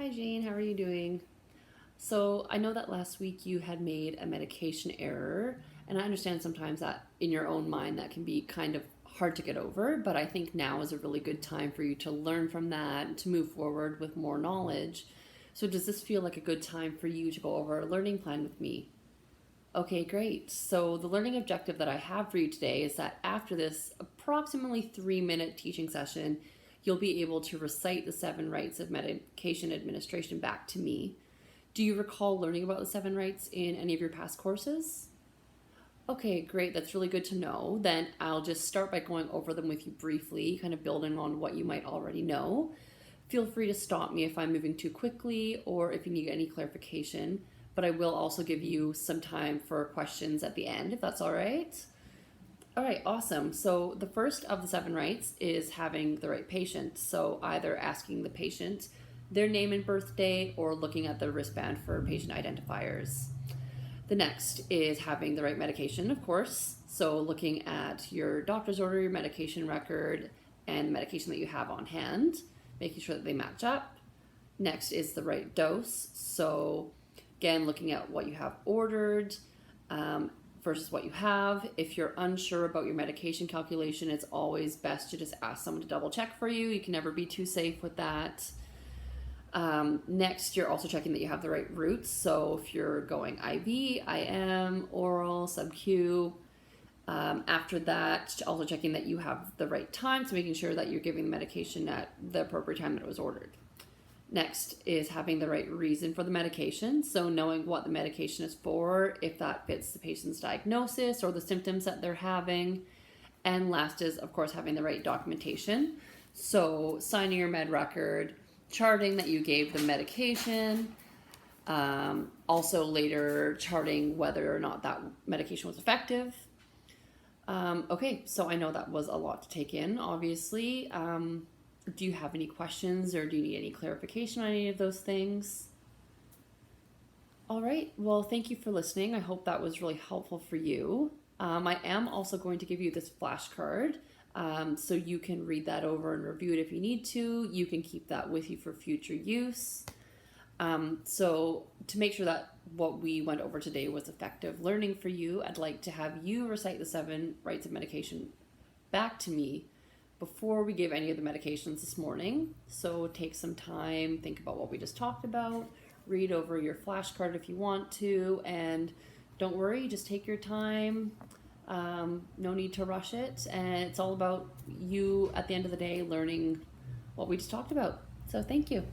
Hi Jane, how are you doing? So I know that last week you had made a medication error, and I understand sometimes that in your own mind that can be kind of hard to get over, but I think now is a really good time for you to learn from that and to move forward with more knowledge. So does this feel like a good time for you to go over a learning plan with me? Okay, great. So the learning objective that I have for you today is that after this approximately 3-minute teaching session, you'll be able to recite the seven rights of medication administration back to me. Do you recall learning about the seven rights in any of your past courses? Okay, great. That's really good to know. Then I'll just start by going over them with you briefly, kind of building on what you might already know. Feel free to stop me if I'm moving too quickly or if you need any clarification, but I will also give you some time for questions at the end, if that's all right. All right, awesome. So the first of the seven rights is having the right patient. So either asking the patient their name and birthday or looking at the wristband for patient identifiers. The next is having the right medication, of course. So looking at your doctor's order, your medication record, and the medication that you have on hand, making sure that they match up. Next is the right dose. So again, looking at what you have ordered versus what you have. If you're unsure about your medication calculation, it's always best to just ask someone to double check for you. You can never be too safe with that. Next, you're also checking that you have the right routes. So if you're going IV, IM, oral, sub-Q. After that, also checking that you have the right time, so making sure that you're giving the medication at the appropriate time that it was ordered. Next is having the right reason for the medication, so knowing what the medication is for, if that fits the patient's diagnosis or the symptoms that they're having. And last is, of course, having the right documentation, so signing your med record, charting that you gave the medication, also later charting whether or not that medication was effective. Okay, so I know that was a lot to take in, obviously. Do you have any questions or do you need any clarification on any of those things? All right, well, thank you for listening. I hope that was really helpful for you. I am also going to give you this flashcard, so you can read that over and review it if you need to. You can keep that with you for future use. So to make sure that what we went over today was effective learning for you, I'd like to have you recite the seven rights of medication back to me before we give any of the medications this morning. So take some time, think about what we just talked about, read over your flashcard if you want to, and don't worry, just take your time. No need to rush it, and it's all about you at the end of the day learning what we just talked about. So thank you.